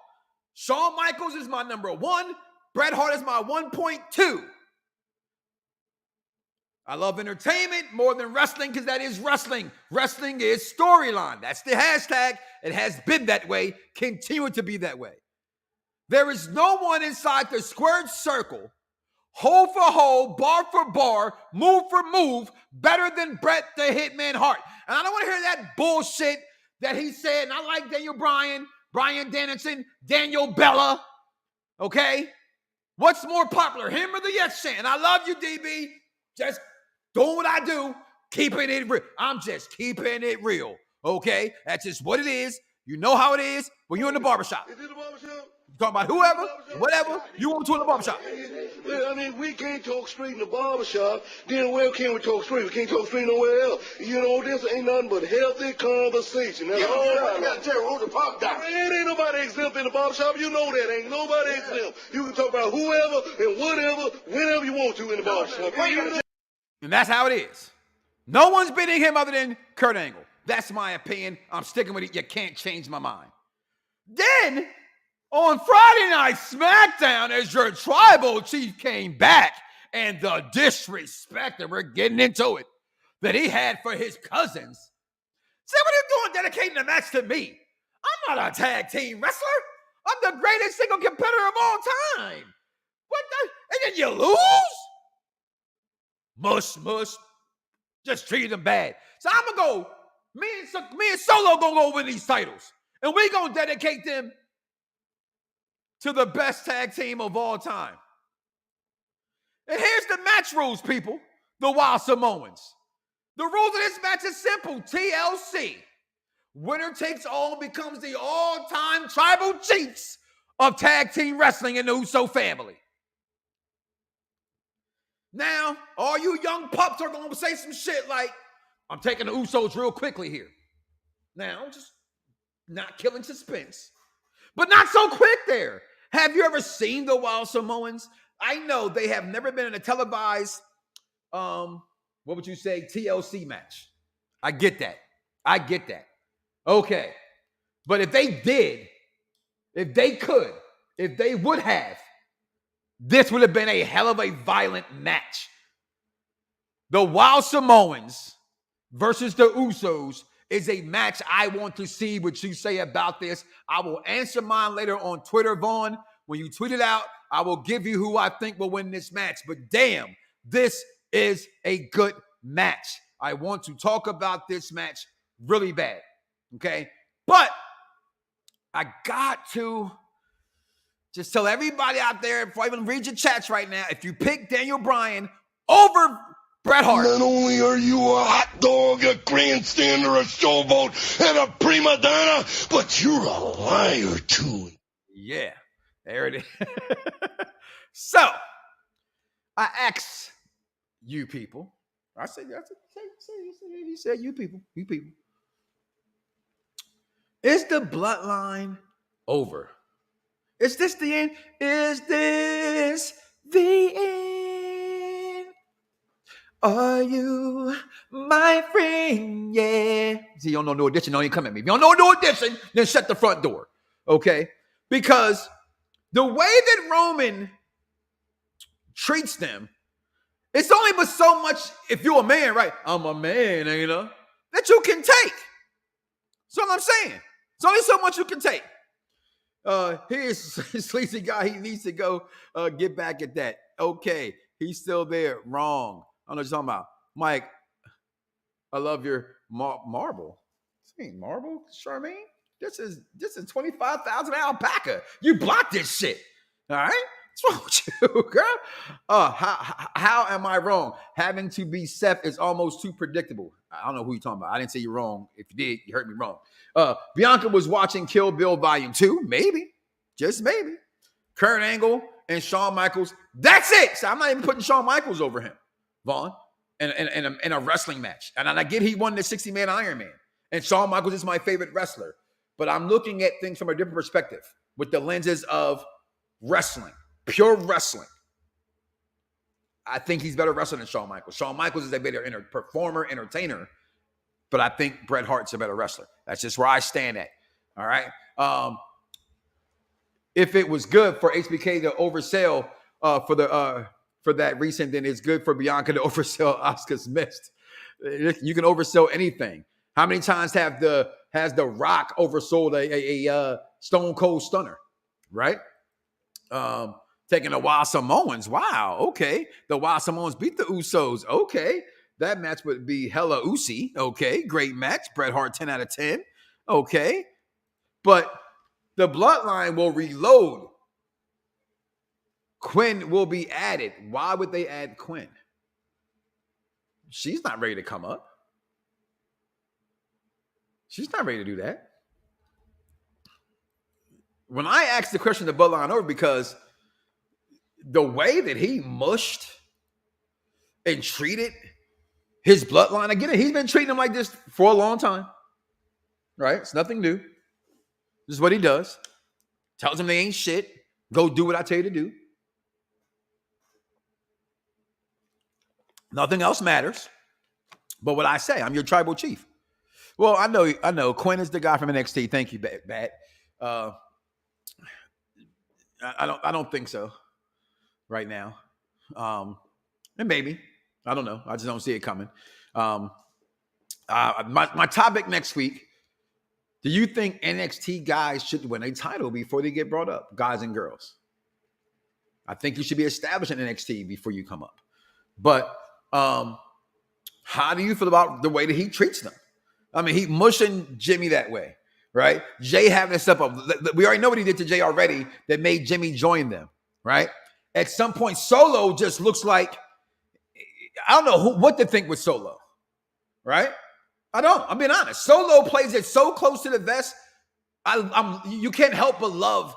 Shawn Michaels is my number one. Bret Hart is my 1.2. I love entertainment more than wrestling because that is wrestling. Wrestling is storyline. That's the hashtag. It has been that way, continue to be that way. There is no one inside the squared circle, hole for hole, bar for bar, move for move, better than Bret the Hitman Hart. And I don't want to hear that bullshit that he said, and I like Daniel Bryan, Bryan Danielson, Daniel Bella, okay? What's more popular, him or the Yes Chant? And I love you, DB. Just doing what I do, keeping it real. I'm just keeping it real, okay? That's just what it is. You know how it is when you're in the barbershop. Is it the barbershop? Talk about whoever, whatever you want to in the barbershop. Well, I mean, we can't talk straight in the barbershop. Then where can we talk straight? We can't talk straight nowhere else. You know, this ain't nothing but healthy conversation. That's all right. You got to tell Rosa Pop down. It ain't nobody exempt in the barbershop. You know that. Ain't nobody exempt. You can talk about whoever and whatever, whenever you want to in the barbershop. And that's how it is. No one's beating him other than Kurt Angle. That's my opinion. I'm sticking with it. You can't change my mind. Then, on Friday Night SmackDown, as your tribal chief came back, and the disrespect that we're getting into it that he had for his cousins. Say, what are you doing dedicating the match to me? I'm not a tag team wrestler. I'm the greatest single competitor of all time. What the? And then you lose? Mush. Just treated them bad. So I'm going to go, me and Solo going to go win these titles. And we going to dedicate them to the best tag team of all time. And here's the match rules, people. The Wild Samoans. The rules of this match is simple. TLC. Winner takes all becomes the all-time tribal chiefs of tag team wrestling in the Uso family. Now, all you young pups are going to say some shit like, I'm taking the Usos real quickly here. Now, just not killing suspense. But not so quick there. Have you ever seen the Wild Samoans? I know they have never been in a televised, what would you say, TLC match. I get that. Okay. But if they did, if they could, if they would have, this would have been a hell of a violent match. The Wild Samoans versus the Usos is a match I want to see what you say about this. I will answer mine later on Twitter, Vaughn. When you tweet it out, I will give you who I think will win this match. But damn, this is a good match. I want to talk about this match really bad. Okay? But I got to just tell everybody out there, before I even read your chats right now, if you pick Daniel Bryan over Bret Hart. Not only are you a hot dog, a grandstander, a showboat, and a prima donna, but you're a liar too. Yeah, there it is. So, I ask you people. I said, he said you people. Is the bloodline over? Is this the end? Is this the end? Are you my friend? Yeah. See, you don't know no audition, don't even come at me. If you don't know no audition, then shut the front door. Okay? Because the way that Roman treats them, it's only but so much, if you're a man, right? I'm a man, ain't I? That you can take. That's what I'm saying. It's only so much you can take. Here's sleazy guy. He needs to go get back at that. Okay, he's still there. Wrong. I don't know what you're talking about. Mike, I love your marble. This ain't marble, Charmaine. This is 25,000 alpaca. You blocked this shit. All right? What's wrong with you, girl? How am I wrong? Having to be Seth is almost too predictable. I don't know who you're talking about. I didn't say you're wrong. If you did, you heard me wrong. Bianca was watching Kill Bill Volume 2. Maybe. Just maybe. Kurt Angle and Shawn Michaels. That's it. So I'm not even putting Shawn Michaels over him, Vaughn, in a wrestling match. And I get he won the 60-man Iron Man. And Shawn Michaels is my favorite wrestler. But I'm looking at things from a different perspective with the lenses of wrestling. Pure wrestling. I think he's better wrestler than Shawn Michaels. Shawn Michaels is a better performer, entertainer, but I think Bret Hart's a better wrestler. That's just where I stand at. All right. If it was good for HBK to oversell for that recent, then it's good for Bianca to oversell Asuka's missed. You can oversell anything. How many times has the Rock oversold a Stone Cold Stunner? Right. Taking the Wild Samoans. Wow. Okay. The Wild Samoans beat the Usos. Okay. That match would be hella Usi. Okay. Great match. Bret Hart, 10 out of 10. Okay. But the bloodline will reload. Quinn will be added. Why would they add Quinn? She's not ready to come up. She's not ready to do that. When I asked the question of the bloodline over, because the way that he mushed and treated his bloodline, again, he's been treating them like this for a long time, right? It's nothing new. This is what he does. Tells them they ain't shit. Go do what I tell you to do. Nothing else matters but what I say. I'm your tribal chief. Well, I know. Quinn is the guy from NXT. Thank you, Bat. I don't think so right now. And maybe. I don't know. I just don't see it coming. My topic next week, do you think NXT guys should win a title before they get brought up, guys and girls? I think you should be established in NXT before you come up. But How do you feel about the way that he treats them? I mean, he mushing Jimmy that way, right? Jay having to step up. We already know what he did to Jay already that made Jimmy join them, right? At some point, Solo just looks like, I don't know what to think with Solo, right? I don't. I'm being honest. Solo plays it so close to the vest. You can't help but love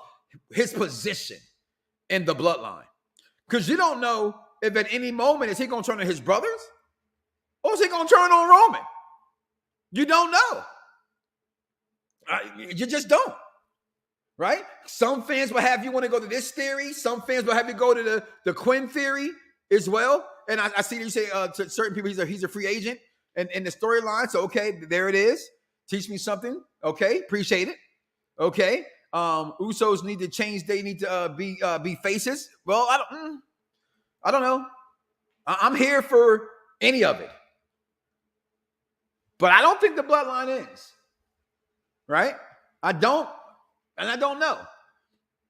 his position in the bloodline, because you don't know if at any moment is he going to turn on his brothers or is he going to turn on Roman. You don't know. You just don't, right? Some fans will have you want to go to this theory. Some fans will have you go to the Quinn theory as well. And I see you say to certain people he's a free agent in the storyline. So, okay, there it is. Teach me something. Okay, appreciate it. Okay, Usos need to change. They need to be faces. Well, I don't know. I'm here for any of it, but I don't think the bloodline ends. Right? I don't know.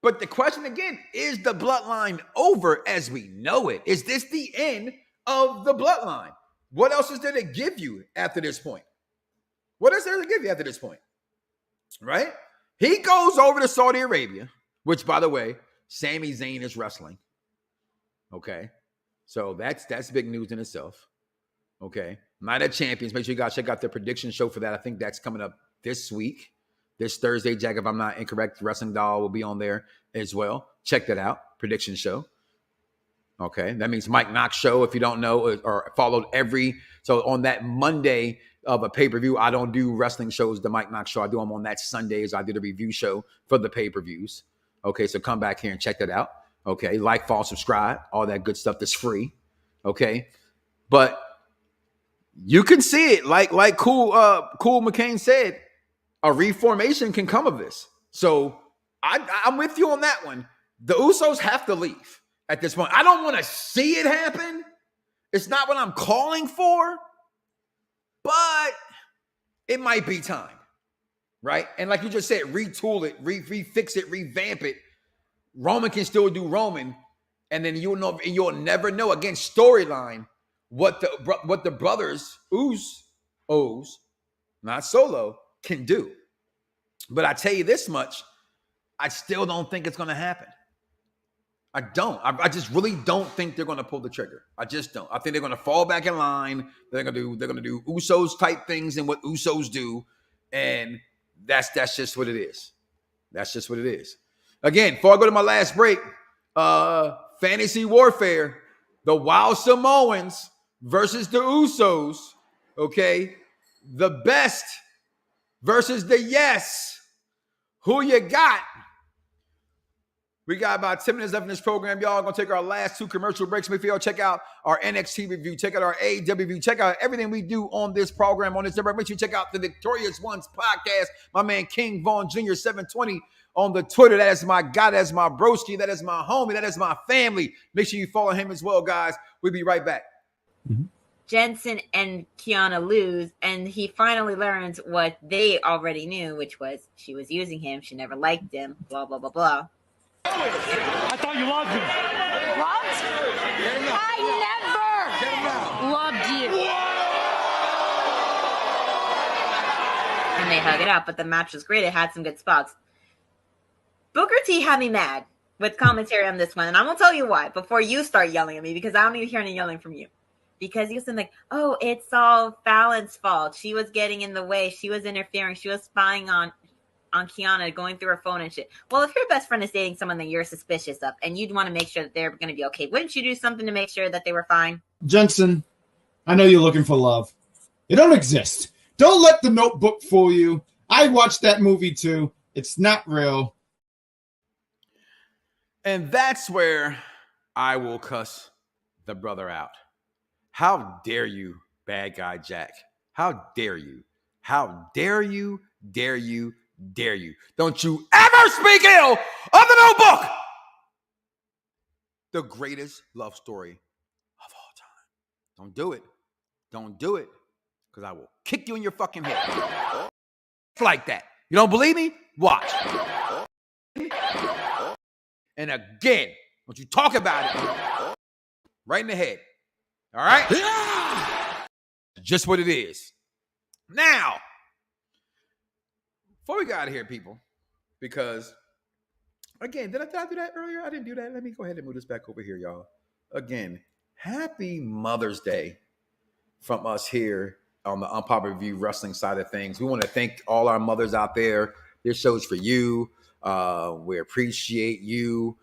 But the question again, is the bloodline over as we know it? Is this the end of the bloodline? What else is there to give you after this point? What is there to give you after this point? Right? He goes over to Saudi Arabia, which, by the way, Sami Zayn is wrestling. Okay? So that's big news in itself. Okay? Night of Champions. Make sure you guys check out the prediction show for that. I think that's coming up this week. This Thursday, Jack, if I'm not incorrect, Wrestling Doll will be on there as well. Check that out. Prediction show. Okay. That means Mike Knoxxx show, if you don't know or followed so on that Monday of a pay-per-view, I don't do wrestling shows, the Mike Knoxxx show. I do them on that Sundays. I did a review show for the pay-per-views. Okay. So come back here and check that out. Okay. Like, follow, subscribe, all that good stuff that's free. Okay. But you can see it like Cool McCain said, a reformation can come of this. So I'm with you on that one. The Usos have to leave at this point. I don't want to see it happen. It's not what I'm calling for, but it might be time, right? And like you just said, retool it, refix it, revamp it. Roman can still do Roman, and then you'll never know. Again, storyline, what the brothers Usos, not Solo, can do. But I tell you this much, I still don't think it's going to happen. I don't. I just really don't think they're going to pull the trigger. I just don't. I think they're going to fall back in line. They're going to do Usos type things and what Usos do, and that's just what it is. That's just what it is. Again, before I go to my last break, Fantasy Warfare, the Wild Samoans versus the Usos. Okay, the best versus the yes. Who you got? We got about 10 minutes left in this program, y'all. Going to take our last 2 commercial breaks. Make sure y'all check out our NXT review. Check out our AEW review. Check out everything we do on this program, on this network. Make sure you check out the Victorious Ones podcast. My man King Vaughn Jr. 720 on the Twitter. That is my guy. That is my broski. That is my homie. That is my family. Make sure you follow him as well, guys. We'll be right back. Mm-hmm. Jensen and Kiana lose, and he finally learns what they already knew, which was she was using him. She never liked him. Blah, blah, blah, blah. I thought you loved me. What? I never loved you. And they hug it out, but the match was great. It had some good spots. Booker T had me mad with commentary on this one, and I'm going to tell you why before you start yelling at me, because I don't need to hear any yelling from you. Because he was saying like, oh, it's all Fallon's fault. She was getting in the way. She was interfering. She was spying on Kiana, going through her phone and shit. Well, if your best friend is dating someone that you're suspicious of and you'd want to make sure that they're going to be okay, wouldn't you do something to make sure that they were fine? Jensen, I know you're looking for love. It don't exist. Don't let the Notebook fool you. I watched that movie too. It's not real. And that's where I will cuss the brother out. How dare you, bad guy Jack? How dare you? How dare you, dare you, dare you? Don't you ever speak ill of the Notebook! The greatest love story of all time. Don't do it. Don't do it, because I will kick you in your fucking head. It's like that. You don't believe me? Watch. And again, don't you talk about it. Right in the head. All right? Yeah! Just what it is. Now, before we get out of here, people, because, again, did I do that earlier? I didn't do that. Let me go ahead and move this back over here, y'all. Again, happy Mother's Day from us here on the Unpopular Review Wrestling side of things. We want to thank all our mothers out there. This show's for you. We appreciate you.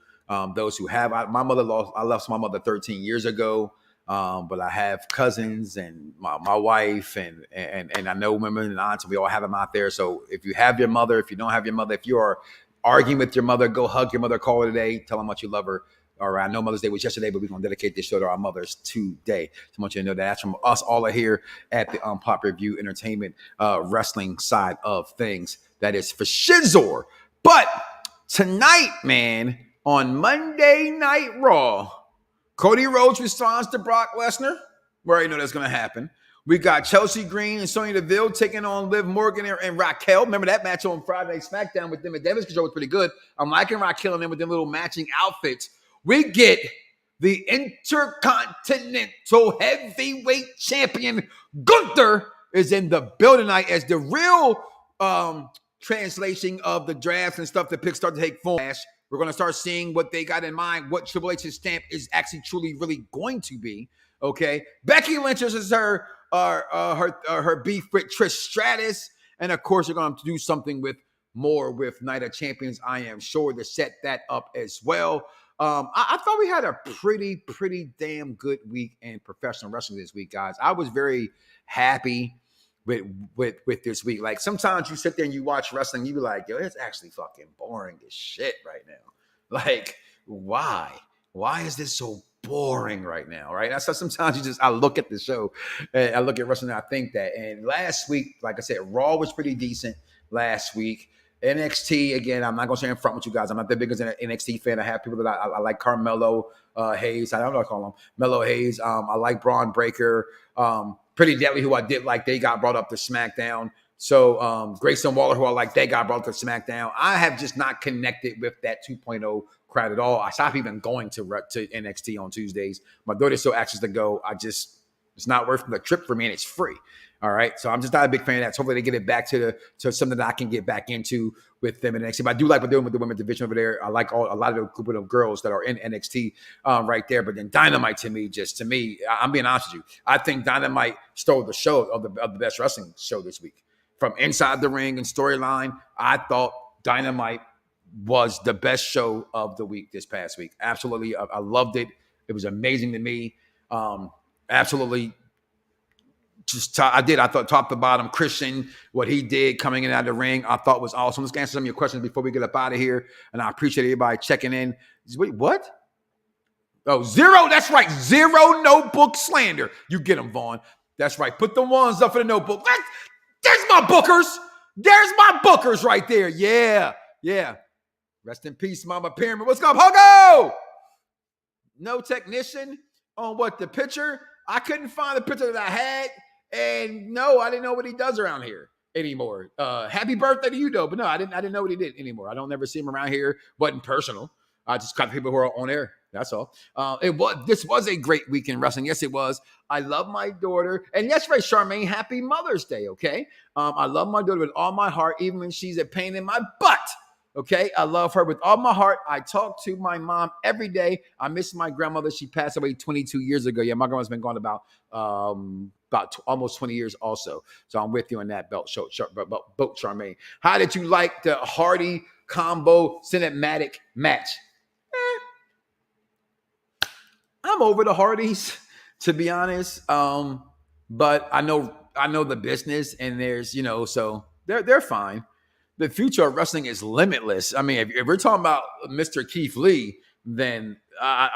Those who have, I lost my mother 13 years ago. But I have cousins and my wife and I know women and aunts. We all have them out there. So if you have your mother, if you don't have your mother, if you are arguing with your mother, go hug your mother, call her today, tell them how much you love her. All right, I know Mother's Day was yesterday, but we're going to dedicate this show to our mothers today. So I want you to know that that's from us all here at the Unpopular Review Entertainment Wrestling side of things. That is for Shizor. But tonight, man, on Monday Night Raw, Cody Rhodes responds to Brock Lesnar. We already know that's going to happen. We got Chelsea Green and Sonya Deville taking on Liv Morgan and Raquel. Remember that match on Friday SmackDown with them at Damage Control was pretty good. I'm liking Raquel and them with them little matching outfits. We get the Intercontinental Heavyweight Champion Gunther is in the building tonight as the real translation of the drafts and stuff that picks start to take form. We're going to start seeing what they got in mind, what Triple H's stamp is actually truly really going to be. Okay, Becky Lynch is her beef with Trish Stratus, and of course, you're going to do something with Night of Champions. I am sure to set that up as well. I thought we had a pretty damn good week in professional wrestling this week, guys. I was very happy with this week. Like sometimes you sit there and you watch wrestling, you be like, yo, it's actually fucking boring as shit right now. Like, why? Why is this so boring right now? Right? So sometimes I look at the show and I look at wrestling and I think that. And last week, like I said, Raw was pretty decent last week. NXT, again, I'm not going to say in front with you guys. I'm not the biggest NXT fan. I have people that I like Carmelo Hayes. I don't know what I call him. Mello Hayes. I like Braun Breaker. Pretty Deadly, who I did like. They got brought up to SmackDown. So Grayson Waller, who I like, they got brought up to SmackDown. I have just not connected with that 2.0 crowd at all. I stopped even going to NXT on Tuesdays. My daughter still asks us to go. It's not worth the trip for me, and it's free. All right, so I'm just not a big fan of that. So hopefully they get it back to something that I can get back into with them in NXT. But I do like what they're doing with the women's division over there. I like a lot of the group of girls that are in NXT right there. But then Dynamite, to me, I'm being honest with you, I think Dynamite stole the show of the best wrestling show this week. From inside the ring and storyline, I thought Dynamite was the best show of the week this past week. Absolutely, I loved it. It was amazing to me. Absolutely. I thought top to bottom, Christian, what he did coming in out of the ring, I thought was awesome. Let's answer some of your questions before we get up out of here. And I appreciate everybody checking in. Wait, what? Oh, zero. That's right. Zero notebook slander. You get them, Vaughn. That's right. Put the ones up for the notebook. There's my bookers. There's my bookers right there. Yeah. Rest in peace, Mama Pyramid. What's up, Hogo? No technician on what the picture. I couldn't find the picture that I had. And no, I didn't know what he does around here anymore. Happy birthday to you, though. But no, I didn't know what he did anymore. I don't never see him around here. Wasn't personal. I just got people who are on air. That's all. This was a great week in wrestling. Yes, it was. I love my daughter. And yes, right, Charmaine, happy Mother's Day, okay? I love my daughter with all my heart, even when she's a pain in my butt. Okay, I love her with all my heart. I talk to my mom every day. I miss my grandmother. She passed away 22 years ago. Yeah, my grandma's been gone about almost 20 years also. So I'm with you on that boat, Charmaine. How did you like the Hardy combo cinematic match? I'm over the Hardys, to be honest. But I know the business, and there's so they're fine. The future of wrestling is limitless. I mean, if we're talking about Mr. Keith Lee, then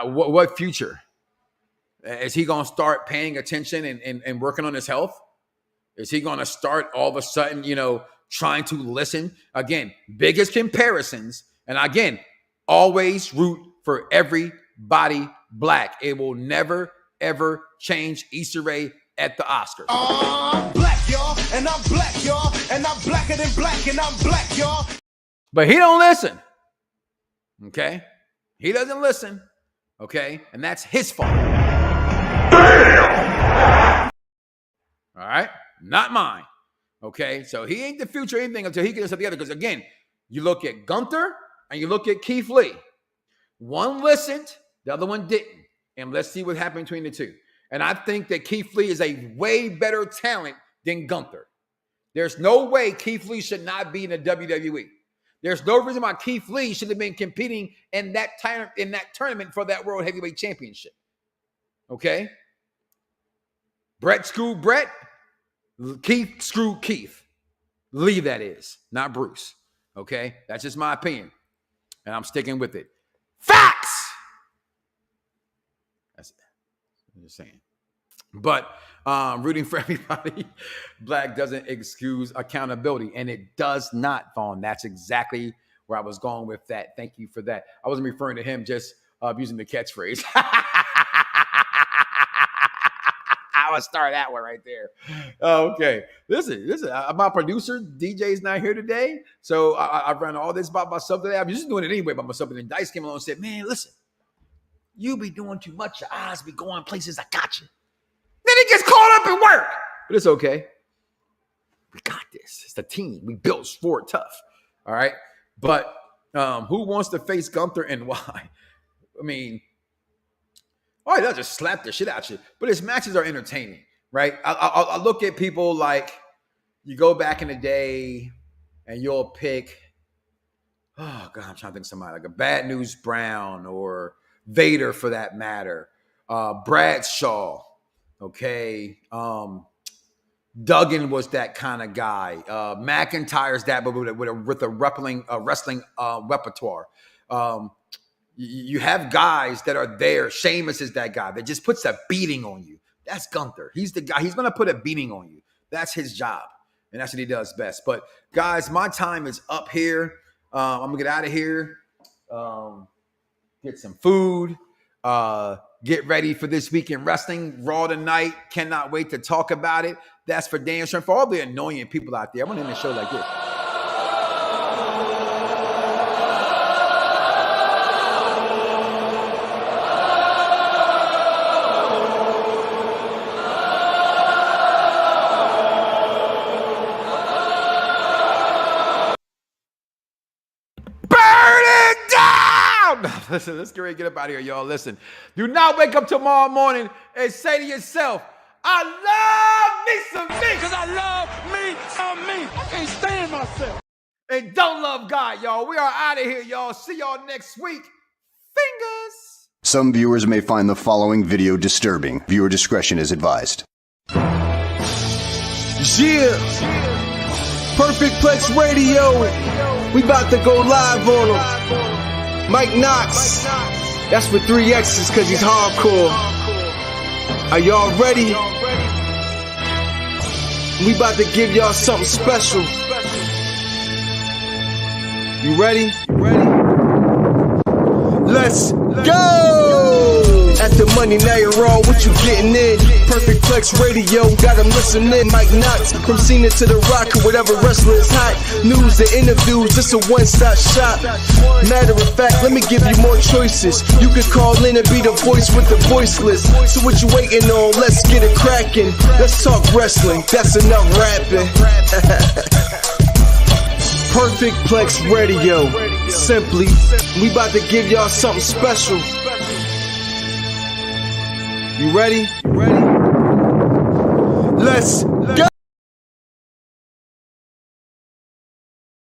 what future? Is he going to start paying attention and working on his health? Is he going to start all of a sudden, trying to listen? Again, biggest comparisons. And again, always root for everybody black. It will never, ever change. Issa Rae at the Oscars. I'm black, y'all, and I'm black, y'all, and I'm blacker than black, and I'm black, y'all. But he don't listen. Okay? He doesn't listen. Okay? And that's his fault. All right? Not mine. Okay? So he ain't the future or anything until he gets up together. Because again, you look at Gunther and you look at Keith Lee. One listened, the other one didn't. And let's see what happened between the two. And I think that Keith Lee is a way better talent than Gunther. There's no way Keith Lee should not be in the WWE. There's no reason why Keith Lee should have been competing in that tournament for that World Heavyweight Championship. Okay? Brett screwed Brett. Keith screwed Keith. Lee, that is, not Bruce. Okay? That's just my opinion. And I'm sticking with it. Facts! That's it. I'm just saying. But rooting for everybody black doesn't excuse accountability. And it does not, Vaughn. That's exactly where I was going with that. Thank you for that. I wasn't referring to him, just using the catchphrase. I would start that one right there. Okay. Listen. My producer, DJ's not here today. So I ran all this by myself today. I'm just doing it anyway by myself. And then Dice came along and said, man, listen, you be doing too much. Your eyes be going places. I got you. Then he gets caught up in work. But it's okay. We got this. It's the team. We built for it tough. All right. But who wants to face Gunther and why? I mean, all he does is slap the shit out you. But his matches are entertaining, right? I look at people like you go back in the day and you'll pick, oh, God, I'm trying to think of somebody like a Bad News Brown or Vader for that matter. Bradshaw. Okay. Duggan was that kind of guy. McIntyre's that, but with a wrestling repertoire. You have guys that are there. Sheamus is that guy that just puts a beating on you. That's Gunther. He's the guy. He's going to put a beating on you. That's his job. And that's what he does best. But guys, my time is up here. I'm going to get out of here. Get some food. Get ready for this week in wrestling. Raw tonight. Cannot wait to talk about it. That's for damn sure. For all the annoying people out there, I want to end a show like this. Listen, let's get ready to get up out of here, y'all. Listen, do not wake up tomorrow morning and say to yourself, I love me some me. Because I love me some me. I can't stand myself. And don't love God, y'all. We are out of here, y'all. See y'all next week. Fingers. Some viewers may find the following video disturbing. Viewer discretion is advised. Yeah. Perfect Plex Radio. We about to go live on them. Mike Knoxxx, that's with 3 X's cause he's hardcore. Are y'all ready? We about to give y'all something special. You ready? Let's go! At the money, now you're raw, what you getting in? Perfect Plex Radio, got them listening. Mike Knoxxx, from Cena to The Rock, or whatever wrestler is hot. News and interviews, just a one-stop shop. Matter of fact, let me give you more choices. You could call in and be the voice with the voiceless. So what you waiting on? Let's get it cracking. Let's talk wrestling, that's enough rapping. Perfect Plex Radio, simply, we about to give y'all something special. You ready? Let's